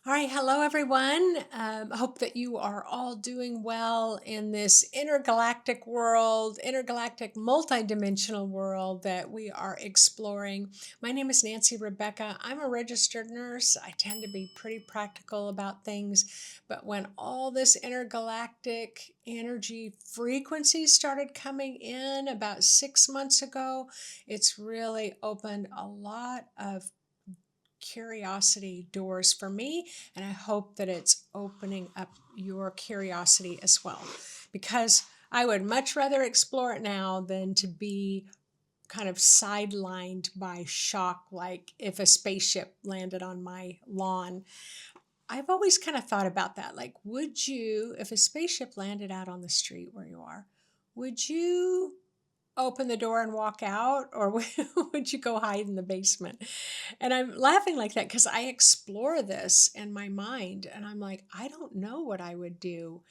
All right, hello everyone. I hope that you are all doing well in this intergalactic world, intergalactic multidimensional world that we are exploring. My name is Nancy Rebecca. I'm a registered nurse. I tend to be pretty practical about things, but when all this intergalactic energy frequencies started coming in about 6 months ago, it's really opened a lot of curiosity doors for me, and I hope that it's opening up your curiosity as well, because I would much rather explore it now than to be kind of sidelined by shock, like if a spaceship landed on my lawn. I've always kind of thought about that. Like, would you, if a spaceship landed out on the street where you are, would you open the door and walk out, or would you go hide in the basement? And I'm laughing like that because I explore this in my mind and I'm like, I don't know what I would do.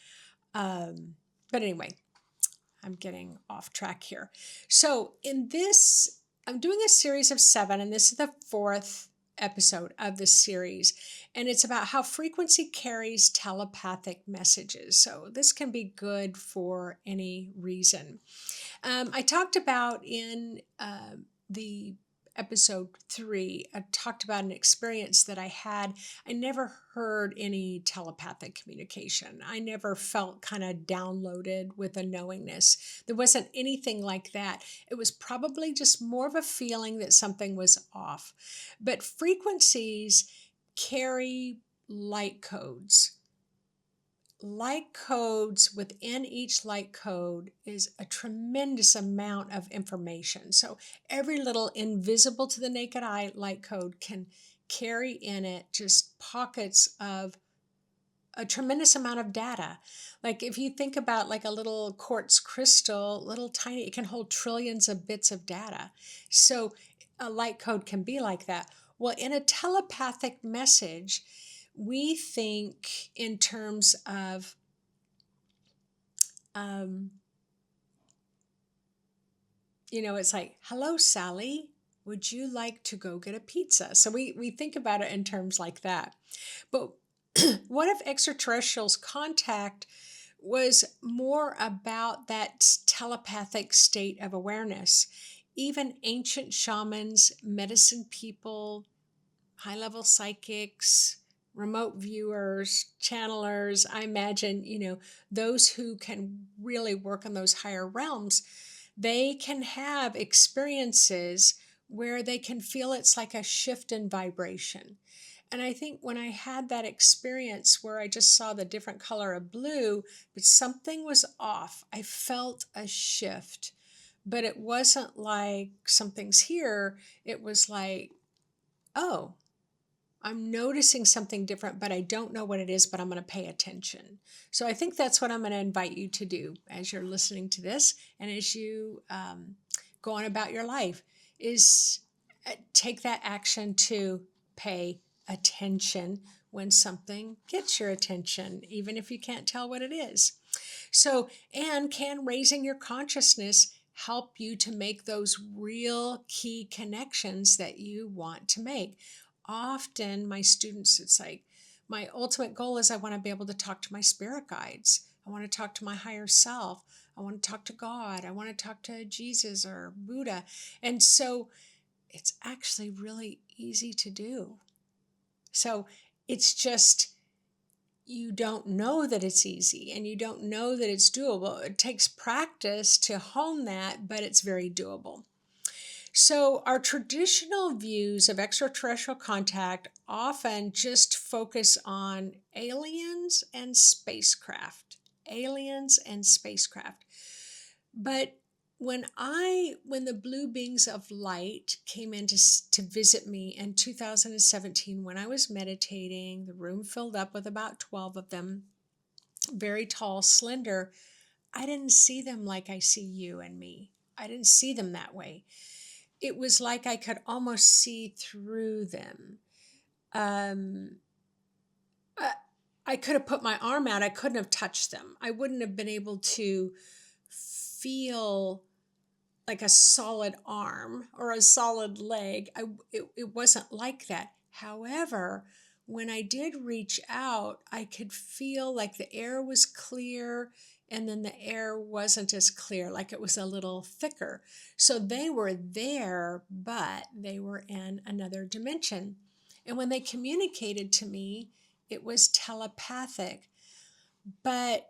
But anyway, I'm getting off track here. So in this, I'm doing a series of 7, and this is the 4th episode of the series, and it's about how frequency carries telepathic messages. So this can be good for any reason. I talked about in the episode 3, I talked about an experience that I had. I never heard any telepathic communication. I never felt kind of downloaded with a knowingness. There wasn't anything like that. It was probably just more of a feeling that something was off. But frequencies carry light codes. Light codes, within each light code is a tremendous amount of information. So every little invisible to the naked eye light code can carry in it just pockets of a tremendous amount of data. Like if you think about like a little quartz crystal, little tiny, it can hold trillions of bits of data. So a light code can be like that. Well, in a telepathic message, we think in terms of it's like, hello, Sally, would you like to go get a pizza? So we think about it in terms like that. But what if extraterrestrials' contact was more about that telepathic state of awareness? Even ancient shamans, medicine people, high-level psychics, remote viewers, channelers, I imagine, those who can really work in those higher realms, they can have experiences where they can feel it's like a shift in vibration. And I think when I had that experience where I just saw the different color of blue, but something was off, I felt a shift. But it wasn't like something's here. It was like, oh, I'm noticing something different, but I don't know what it is, but I'm going to pay attention. So I think that's what I'm going to invite you to do as you're listening to this and as you go on about your life, is take that action to pay attention when something gets your attention, even if you can't tell what it is. So, and can raising your consciousness help you to make those real key connections that you want to make? Often my students, it's like, my ultimate goal is I want to be able to talk to my spirit guides. I want to talk to my higher self. I want to talk to God. I want to talk to Jesus or Buddha. And so it's actually really easy to do. So it's just, you don't know that it's easy and you don't know that it's doable. It takes practice to hone that, but it's very doable. So our traditional views of extraterrestrial contact often just focus on aliens and spacecraft. Aliens and spacecraft. But when the blue beings of light came in to visit me in 2017, when I was meditating, the room filled up with about 12 of them, very tall, slender, I didn't see them like I see you and me. I didn't see them that way. It was like I could almost see through them. I could have put my arm out. I couldn't have touched them. I wouldn't have been able to feel like a solid arm or a solid leg. It wasn't like that. However, when I did reach out, I could feel like the air was clear, and then the air wasn't as clear, like it was a little thicker. So they were there, but they were in another dimension. And when they communicated to me, it was telepathic. But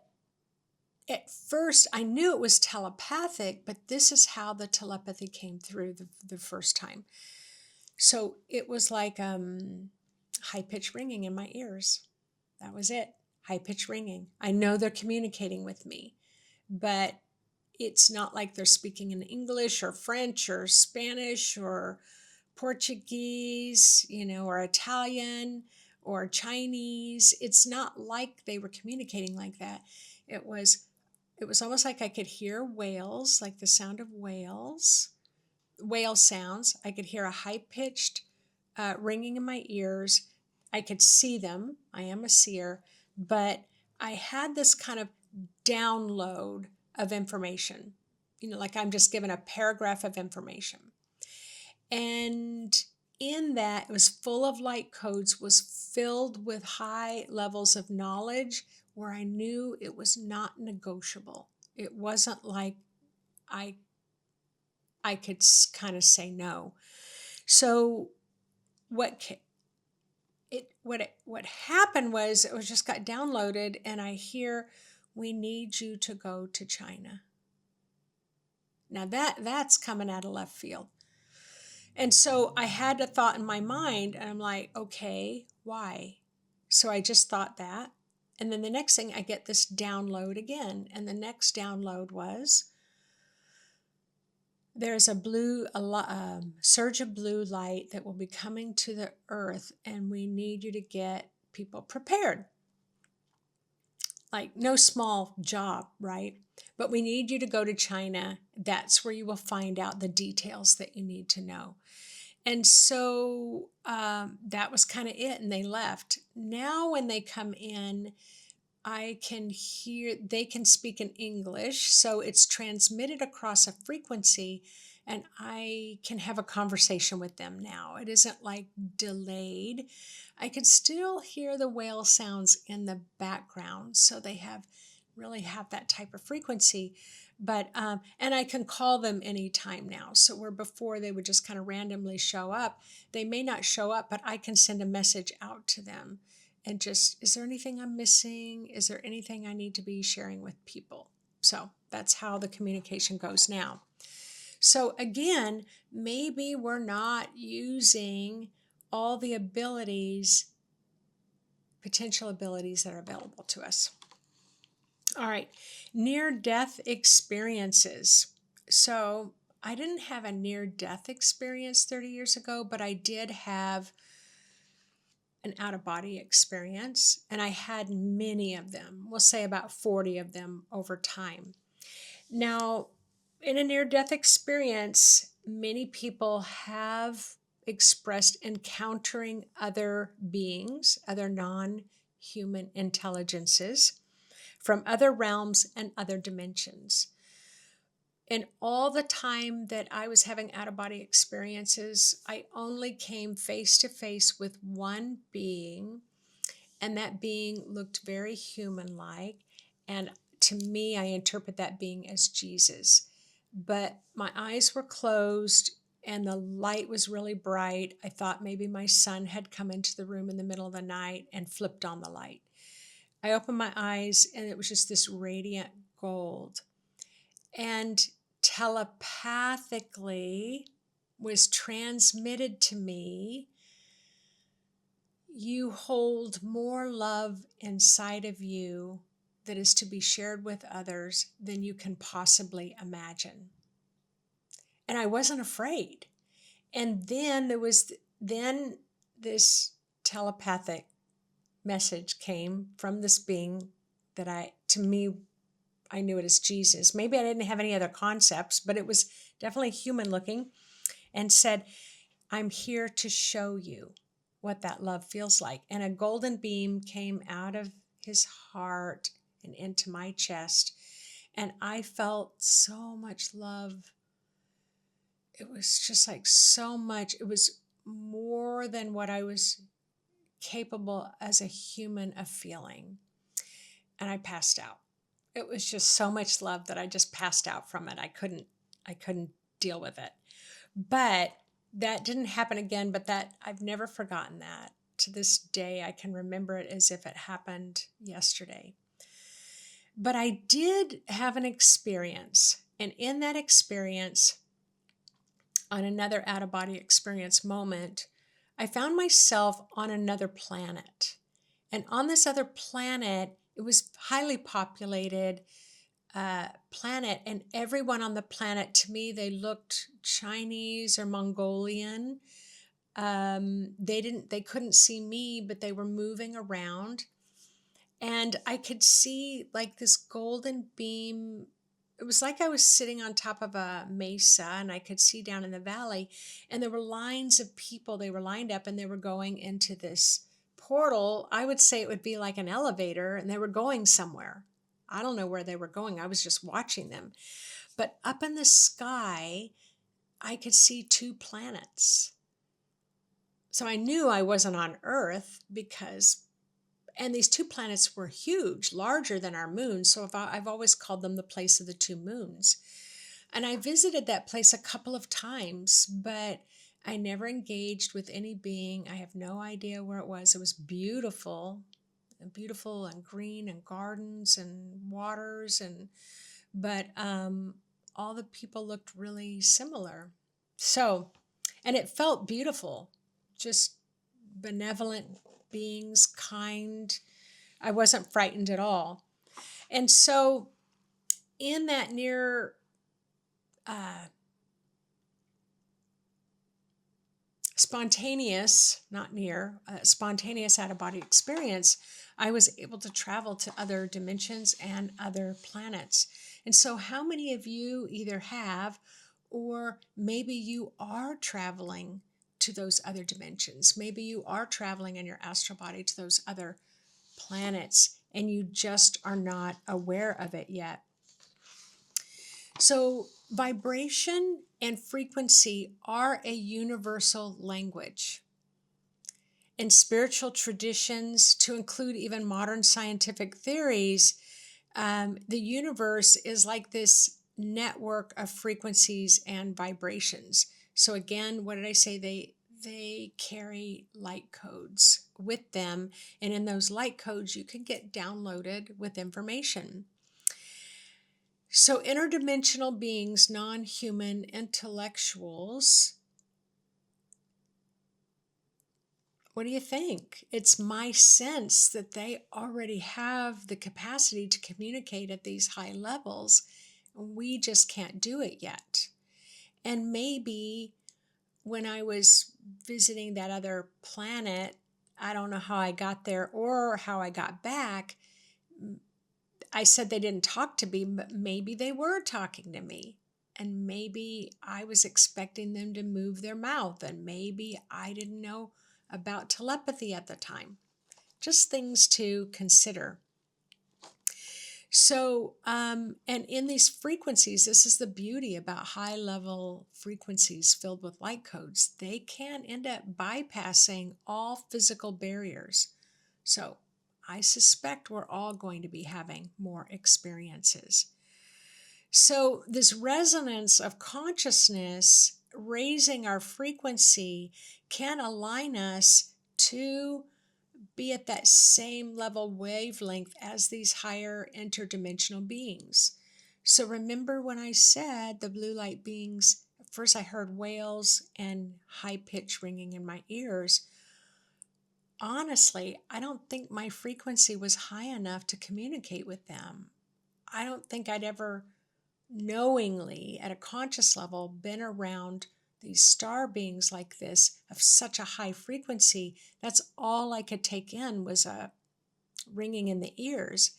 at first, I knew it was telepathic, but this is how the telepathy came through the first time. So it was like high-pitched ringing in my ears. That was it. High-pitched ringing. I know they're communicating with me, but it's not like they're speaking in English or French or Spanish or Portuguese, or Italian or Chinese. It's not like they were communicating like that. It was almost like I could hear whales, like the sound of whales, whale sounds. I could hear a high-pitched ringing in my ears. I could see them. I am a seer, but I had this kind of download of information, like I'm just given a paragraph of information. And in that, it was full of light codes, was filled with high levels of knowledge where I knew it was not negotiable. It wasn't like I could kind of say no. So what happened was it was just got downloaded, and I hear, we need you to go to China. Now that's coming out of left field. And so I had a thought in my mind, and I'm like, okay, why? So I just thought that. And then the next thing, I get this download again. And the next download was, there's a surge of blue light that will be coming to the earth, and we need you to get people prepared. Like, no small job, right? But we need you to go to China. That's where you will find out the details that you need to know. And so that was kind of it, and they left. Now when they come in, I can hear, they can speak in English, so it's transmitted across a frequency, and I can have a conversation with them now. It isn't like delayed. I can still hear the whale sounds in the background, so they really have that type of frequency. But and I can call them anytime now. So where before they would just kind of randomly show up, they may not show up, but I can send a message out to them. And just, is there anything I'm missing? Is there anything I need to be sharing with people? So that's how the communication goes now. So again, maybe we're not using all the potential abilities that are available to us. All right, near-death experiences. So I didn't have a near-death experience 30 years ago, but I did have an out-of-body experience, and I had many of them. We'll say about 40 of them over time. Now, in a near-death experience, many people have expressed encountering other beings, other non-human intelligences from other realms and other dimensions. And all the time that I was having out-of-body experiences, I only came face to face with one being, and that being looked very human-like. And to me, I interpret that being as Jesus. But my eyes were closed, and the light was really bright. I thought maybe my son had come into the room in the middle of the night and flipped on the light. I opened my eyes, and it was just this radiant gold. And telepathically was transmitted to me, you hold more love inside of you that is to be shared with others than you can possibly imagine. And I wasn't afraid. And then this telepathic message came from this being that I knew it as Jesus. Maybe I didn't have any other concepts, but it was definitely human looking, and said, I'm here to show you what that love feels like. And a golden beam came out of his heart and into my chest. And I felt so much love. It was just like so much. It was more than what I was capable as a human of feeling. And I passed out. It was just so much love that I just passed out from it. I couldn't deal with it. But that didn't happen again, but that I've never forgotten that. To this day, I can remember it as if it happened yesterday. But I did have an experience, and in that experience, on another out-of-body experience moment, I found myself on another planet. And on this other planet, it was highly populated planet, and everyone on the planet, to me, they looked Chinese or Mongolian. They couldn't see me, but they were moving around, and I could see like this golden beam. It was like I was sitting on top of a mesa, and I could see down in the valley, and there were lines of people. They were lined up, and they were going into this portal. I would say it would be like an elevator, and they were going somewhere. I don't know where they were going. I was just watching them. But up in the sky, I could see two planets. So I knew I wasn't on Earth and these two planets were huge, larger than our moon. So I've always called them the place of the two moons. And I visited that place a couple of times, but I never engaged with any being. I have no idea where it was. It was beautiful and green and gardens and waters, but all the people looked really similar. So, and it felt beautiful, just benevolent beings, kind. I wasn't frightened at all. And so in that near spontaneous out-of-body experience, I was able to travel to other dimensions and other planets. And so how many of you either have, or maybe you are traveling to those other dimensions? Maybe you are traveling in your astral body to those other planets, and you just are not aware of it yet. So vibration and frequency are a universal language. In spiritual traditions, to include even modern scientific theories, the universe is like this network of frequencies and vibrations. So again, what did I say? They carry light codes with them, and in those light codes, you can get downloaded with information. So interdimensional beings, non-human intellectuals, what do you think? It's my sense that they already have the capacity to communicate at these high levels. We just can't do it yet. And maybe when I was visiting that other planet, I don't know how I got there or how I got back. I said they didn't talk to me, but maybe they were talking to me. And maybe I was expecting them to move their mouth, and maybe I didn't know about telepathy at the time. Just things to consider. So, and in these frequencies, this is the beauty about high-level frequencies filled with light codes. They can end up bypassing all physical barriers. So I suspect we're all going to be having more experiences. So this resonance of consciousness, raising our frequency, can align us to be at that same level wavelength as these higher interdimensional beings. So remember when I said the blue light beings, at first I heard wails and high pitch ringing in my ears. Honestly, I don't think my frequency was high enough to communicate with them. I don't think I'd ever knowingly, at a conscious level, been around these star beings like this of such a high frequency. That's all I could take in was a ringing in the ears.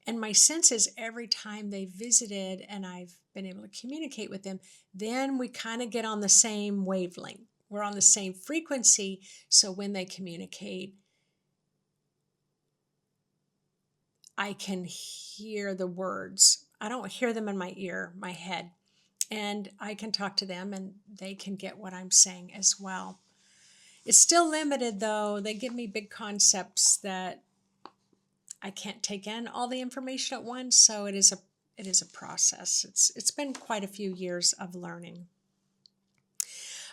And my sense is every time they visited and I've been able to communicate with them, then we kind of get on the same wavelength. We're on the same frequency. So when they communicate, I can hear the words. I don't hear them in my ear, my head. And I can talk to them and they can get what I'm saying as well. It's still limited though. They give me big concepts that I can't take in all the information at once, so it is a process. It's been quite a few years of learning.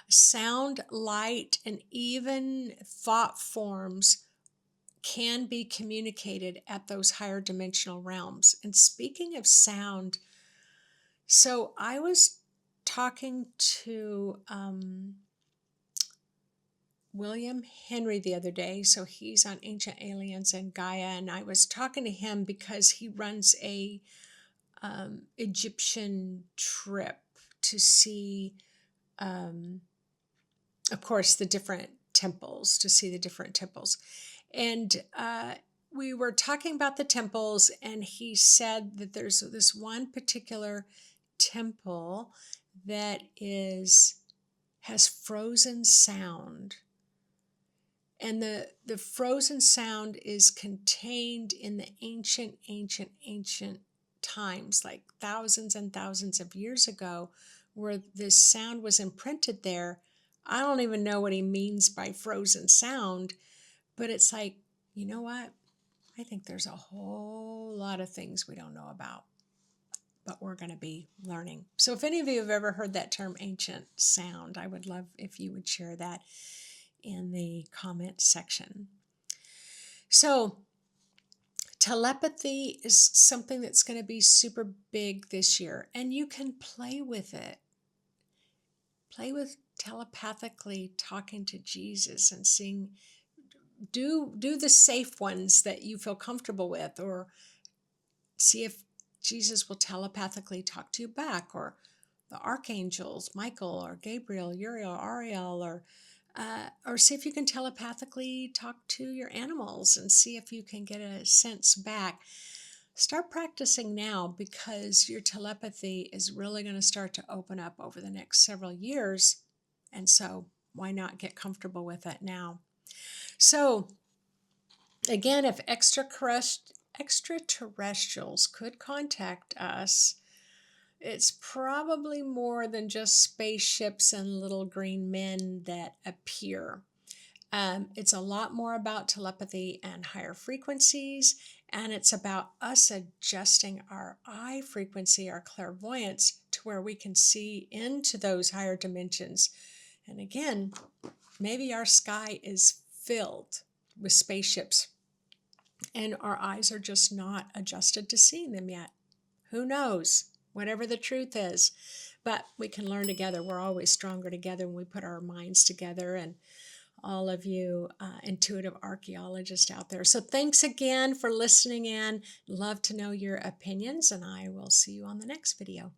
Sound, light, and even thought forms can be communicated at those higher dimensional realms. And speaking of sound, so I was talking to William Henry the other day. So he's on Ancient Aliens and Gaia, and I was talking to him because he runs a Egyptian trip to see, of course, the different temples, to see the different temples. And we were talking about the temples, and he said that there's this one particular temple that has frozen sound. And the frozen sound is contained in the ancient times, like thousands and thousands of years ago, where this sound was imprinted there. I don't even know what he means by frozen sound, but it's like, you know what? I think there's a whole lot of things we don't know about, but we're going to be learning. So if any of you have ever heard that term ancient sound, I would love if you would share that in the comment section. So telepathy is something that's going to be super big this year, and you can play with it. Play with telepathically talking to Jesus and seeing, do the safe ones that you feel comfortable with, or see if Jesus will telepathically talk to you back, or the archangels, Michael or Gabriel, Uriel, Ariel, or see if you can telepathically talk to your animals and see if you can get a sense back. Start practicing now, because your telepathy is really going to start to open up over the next several years. And so why not get comfortable with it now? So again, if extraterrestrials could contact us, it's probably more than just spaceships and little green men that appear. It's a lot more about telepathy and higher frequencies, and it's about us adjusting our eye frequency, our clairvoyance, to where we can see into those higher dimensions. And again, maybe our sky is filled with spaceships, and our eyes are just not adjusted to seeing them yet. Who knows? Whatever the truth is. But we can learn together. We're always stronger together when we put our minds together, and all of you intuitive archaeologists out there. So thanks again for listening in. Love to know your opinions, and I will see you on the next video.